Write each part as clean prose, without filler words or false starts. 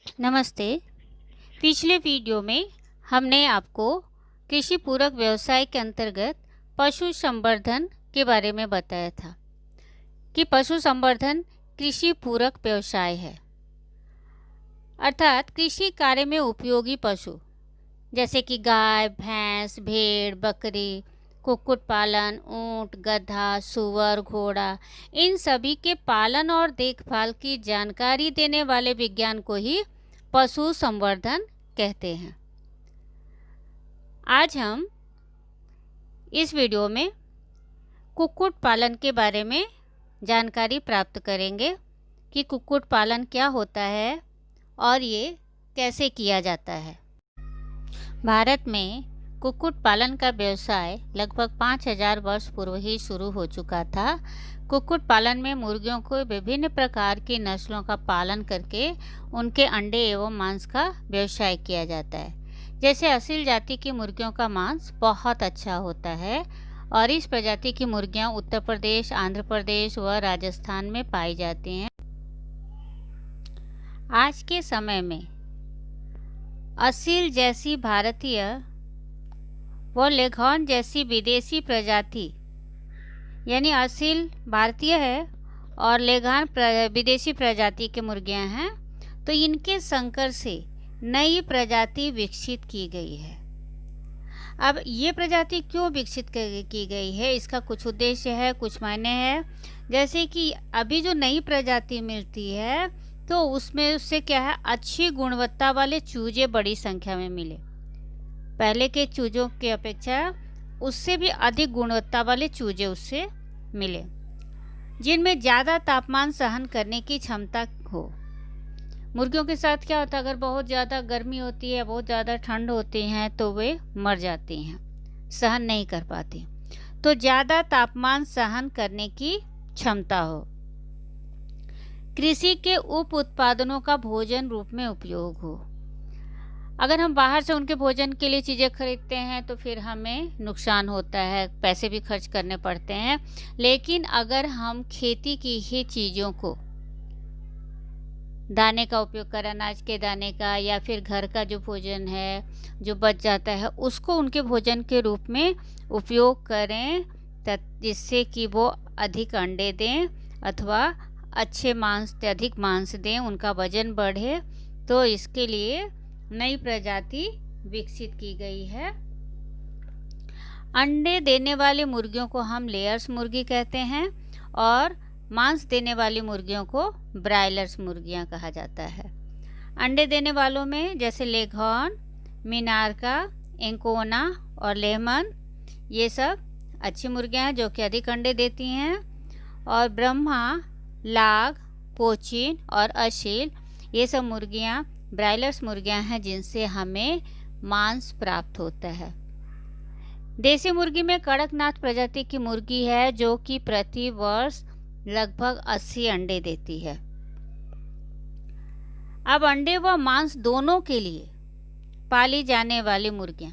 नमस्ते। पिछले वीडियो में हमने आपको कृषि पूरक व्यवसाय के अंतर्गत पशु संवर्धन के बारे में बताया था कि पशु संवर्धन कृषि पूरक व्यवसाय है, अर्थात कृषि कार्य में उपयोगी पशु जैसे कि गाय, भैंस, भेड़, बकरी, कुक्कुट पालन, ऊंट, गधा, सूअर, घोड़ा, इन सभी के पालन और देखभाल की जानकारी देने वाले विज्ञान को ही पशु संवर्धन कहते हैं। आज हम इस वीडियो में कुक्कुट पालन के बारे में जानकारी प्राप्त करेंगे कि कुक्कुट पालन क्या होता है और ये कैसे किया जाता है। भारत में कुक्कुट पालन का व्यवसाय लगभग 5000 वर्ष पूर्व ही शुरू हो चुका था। कुक्कुट पालन में मुर्गियों को विभिन्न प्रकार की नस्लों का पालन करके उनके अंडे एवं मांस का व्यवसाय किया जाता है। जैसे असील जाति की मुर्गियों का मांस बहुत अच्छा होता है और इस प्रजाति की मुर्गियां उत्तर प्रदेश, आंध्र प्रदेश व राजस्थान में पाई जाती हैं। आज के समय में असील जैसी भारतीय व लेघॉर्न जैसी विदेशी प्रजाति, यानी असील भारतीय है और लेघॉर्न विदेशी प्रजाति के मुर्गियां हैं, तो इनके संकर से नई प्रजाति विकसित की गई है। अब ये प्रजाति क्यों विकसित की गई है, इसका कुछ उद्देश्य है, कुछ मायने हैं। जैसे कि अभी जो नई प्रजाति मिलती है तो उससे क्या है, अच्छी गुणवत्ता वाले चूजे बड़ी संख्या में मिले। पहले के चूजों की अपेक्षा उससे भी अधिक गुणवत्ता वाले चूजे उससे मिले, जिनमें ज़्यादा तापमान सहन करने की क्षमता हो। मुर्गियों के साथ क्या होता है, अगर बहुत ज़्यादा गर्मी होती है, बहुत ज़्यादा ठंड होती हैं तो वे मर जाती हैं, सहन नहीं कर पाती। तो ज़्यादा तापमान सहन करने की क्षमता हो, कृषि के उप उत्पादनों का भोजन रूप में उपयोग हो। अगर हम बाहर से उनके भोजन के लिए चीज़ें खरीदते हैं तो फिर हमें नुकसान होता है, पैसे भी खर्च करने पड़ते हैं। लेकिन अगर हम खेती की ही चीज़ों को, दाने का उपयोग करें, अनाज के दाने का, या फिर घर का जो भोजन है जो बच जाता है उसको उनके भोजन के रूप में उपयोग करें, जिससे कि वो अधिक अंडे दें अथवा अच्छे मांस, अधिक मांस दें, उनका वजन बढ़े, तो इसके लिए नई प्रजाति विकसित की गई है। अंडे देने वाली मुर्गियों को हम लेयर्स मुर्गी कहते हैं और मांस देने वाली मुर्गियों को ब्रायलर्स मुर्गियां कहा जाता है। अंडे देने वालों में जैसे लेघॉर्न, मिनार्का, एंकोना और लेहमन, ये सब अच्छी मुर्गियां हैं जो कि अधिक अंडे देती हैं। और ब्रह्मा, लाग, कोचिन और असील, ये सब मुर्गियां ब्रायलर्स मुर्गियां हैं जिनसे हमें मांस प्राप्त होता है। देसी मुर्गी में कड़कनाथ प्रजाति की मुर्गी है जो कि प्रति वर्ष लगभग 80 अंडे देती है। अब अंडे व मांस दोनों के लिए पाली जाने वाली मुर्गियां,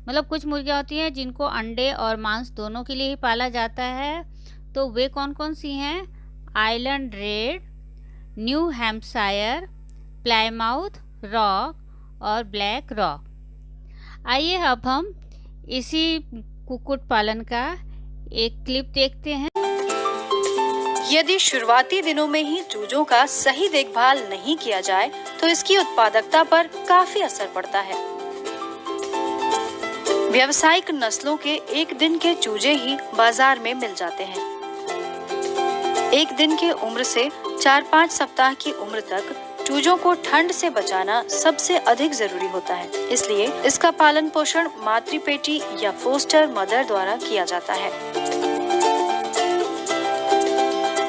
मतलब कुछ मुर्गियां होती हैं जिनको अंडे और मांस दोनों के लिए ही पाला जाता है, तो वे कौन कौन सी हैं? Island red, new Hampshire, Plymouth rock और ब्लैक रॉक। आइए अब हम इसी कुक्कुट पालन का एक क्लिप देखते हैं। यदि शुरुआती दिनों में ही चूजों का सही देखभाल नहीं किया जाए तो इसकी उत्पादकता पर काफी असर पड़ता है। व्यावसायिक नस्लों के एक दिन के चूजे ही बाजार में मिल जाते हैं। एक दिन की उम्र से 4-5 सप्ताह की उम्र तक चूजों को ठंड से बचाना सबसे अधिक जरूरी होता है, इसलिए इसका पालन पोषण मातृपेटी या फोस्टर मदर द्वारा किया जाता है।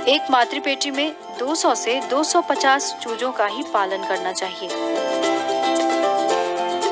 एक मातृपेटी में 200 से 250 चूजों का ही पालन करना चाहिए।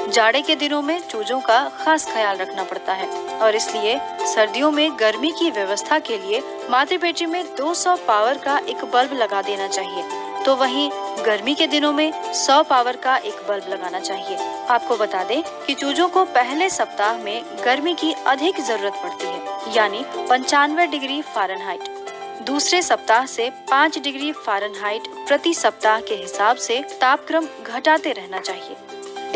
जाड़े के दिनों में चूजों का खास ख्याल रखना पड़ता है और इसलिए सर्दियों में गर्मी की व्यवस्था के लिए मातृपेटी में 200 पावर का एक बल्ब लगा देना चाहिए, तो वहीं गर्मी के दिनों में 100 पावर का एक बल्ब लगाना चाहिए। आपको बता दें कि चूजों को पहले सप्ताह में गर्मी की अधिक जरूरत पड़ती है, यानी 95 डिग्री फ़ारेनहाइट। दूसरे सप्ताह से 5 डिग्री फ़ारेनहाइट प्रति सप्ताह के हिसाब से तापक्रम घटाते रहना चाहिए।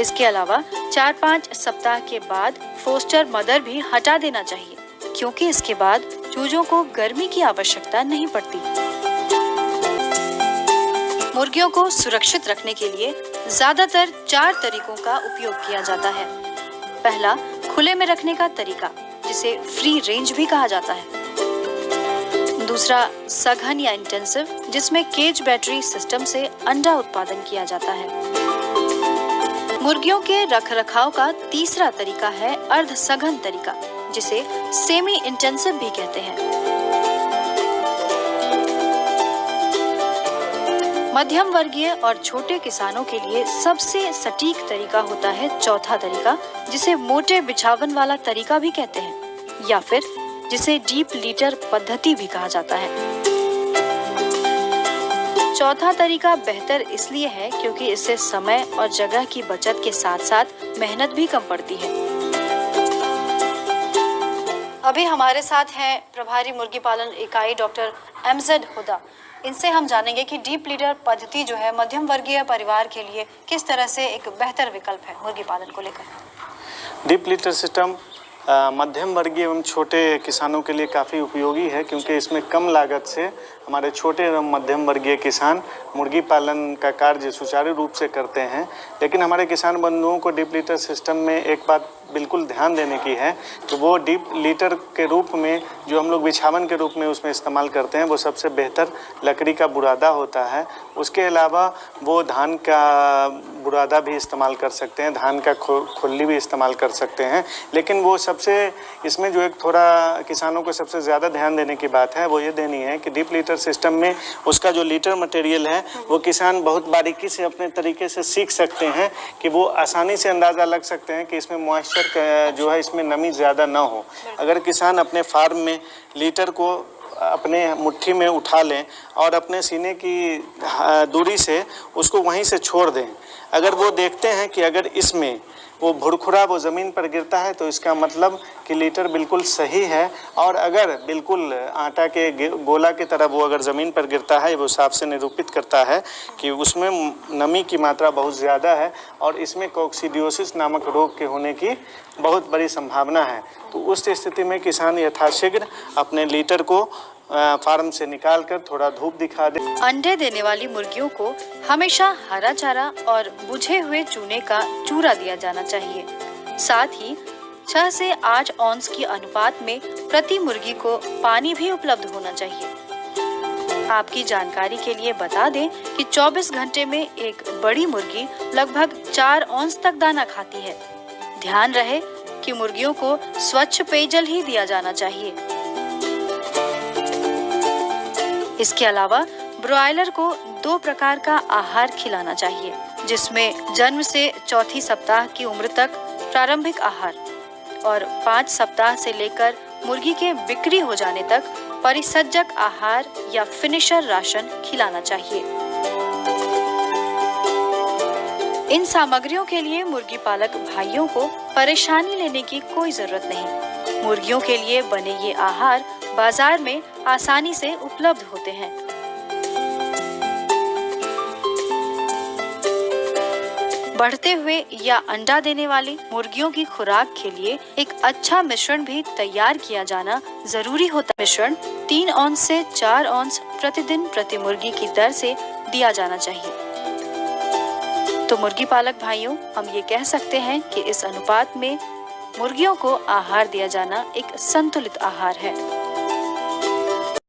इसके अलावा 4-5 सप्ताह के बाद फोस्टर मदर भी हटा देना चाहिए, क्योंकि इसके बाद चूजों को गर्मी की आवश्यकता नहीं पड़ती। मुर्गियों को सुरक्षित रखने के लिए ज्यादातर 4 तरीकों का उपयोग किया जाता है। पहला, खुले में रखने का तरीका, जिसे फ्री रेंज भी कहा जाता है। दूसरा, सघन या इंटेंसिव, जिसमें केज बैटरी सिस्टम से अंडा उत्पादन किया जाता है। मुर्गियों के रखरखाव का तीसरा तरीका है अर्ध सघन तरीका, जिसे सेमी इंटेंसिव भी कहते हैं। मध्यम वर्गीय और छोटे किसानों के लिए सबसे सटीक तरीका होता है चौथा तरीका, जिसे मोटे बिछावन वाला तरीका भी कहते हैं, या फिर जिसे डीप लीटर पद्धति भी कहा जाता है। चौथा तरीका बेहतर इसलिए है क्योंकि इससे समय और जगह की बचत के साथ साथ मेहनत भी कम पड़ती है। अभी हमारे साथ हैं प्रभारी मुर्गी पालन इकाई डॉक्टर MZ हुदा। इनसे हम जानेंगे कि डीप लीडर पद्धति जो है मध्यम वर्गीय परिवार के लिए किस तरह से एक बेहतर विकल्प है मुर्गी पालन को लेकर। डीप लीटर सिस्टम मध्यम वर्गीय एवं छोटे किसानों के लिए काफ़ी उपयोगी है, क्योंकि इसमें कम लागत से हमारे छोटे एवं मध्यम वर्गीय किसान मुर्गी पालन का कार्य सुचारू रूप से करते हैं। लेकिन हमारे किसान बंधुओं को डीप लीटर सिस्टम में एक बात बिल्कुल ध्यान देने की है कि वो डीप लीटर के रूप में जो हम लोग बिछावन के रूप में उसमें इस्तेमाल करते हैं, वो सबसे बेहतर लकड़ी का बुरादा होता है। उसके अलावा वो धान का बुरादा भी इस्तेमाल कर सकते हैं, धान का खुल्ली भी इस्तेमाल कर सकते हैं। लेकिन वो सबसे इसमें जो एक थोड़ा किसानों को सबसे ज़्यादा ध्यान देने की बात है वो ये देनी है कि डीप लीटर सिस्टम में उसका जो लीटर मटेरियल है वो किसान बहुत बारीकी से अपने तरीके से सीख सकते हैं कि वो आसानी से अंदाज़ा लग सकते हैं कि इसमें मॉइस्चर जो है इसमें नमी ज़्यादा ना हो। अगर किसान अपने फार्म में लीटर को अपने मुट्ठी में उठा लें और अपने सीने की दूरी से उसको वहीं से छोड़ दें, अगर वो देखते हैं कि अगर इसमें वो भुरखुरा वो ज़मीन पर गिरता है तो इसका मतलब कि लीटर बिल्कुल सही है, और अगर बिल्कुल आटा के गोला की तरह वो अगर ज़मीन पर गिरता है, वो साफ से निरूपित करता है कि उसमें नमी की मात्रा बहुत ज़्यादा है और इसमें कोक्सीडियोसिस नामक रोग के होने की बहुत बड़ी संभावना है। तो उस स्थिति में किसान यथाशीघ्र अपने लीटर को फार्म से निकालकर थोड़ा धूप दिखा दे। अंडे देने वाली मुर्गियों को हमेशा हरा चारा और बुझे हुए चूने का चूरा दिया जाना चाहिए। साथ ही 6 से 8 औंस की अनुपात में प्रति मुर्गी को पानी भी उपलब्ध होना चाहिए। आपकी जानकारी के लिए बता दें कि 24 घंटे में एक बड़ी मुर्गी लगभग 4 औंस तक दाना खाती है। ध्यान रहे कि मुर्गियों को स्वच्छ पेयजल ही दिया जाना चाहिए। इसके अलावा ब्रॉयलर को 2 प्रकार का आहार खिलाना चाहिए, जिसमें जन्म से चौथी सप्ताह की उम्र तक प्रारंभिक आहार और 5 सप्ताह से लेकर मुर्गी के बिक्री हो जाने तक परिसज्जक आहार या फिनिशर राशन खिलाना चाहिए। इन सामग्रियों के लिए मुर्गी पालक भाइयों को परेशानी लेने की कोई जरूरत नहीं। मुर्गियों के लिए बने ये आहार बाजार में आसानी से उपलब्ध होते हैं। बढ़ते हुए या अंडा देने वाली मुर्गियों की खुराक के लिए एक अच्छा मिश्रण भी तैयार किया जाना जरूरी होता है। मिश्रण 3 औंस से 4 औंस प्रतिदिन प्रति मुर्गी की दर से दिया जाना चाहिए। तो मुर्गी पालक भाइयों, हम ये कह सकते हैं कि इस अनुपात में मुर्गियों को आहार दिया जाना एक संतुलित आहार है।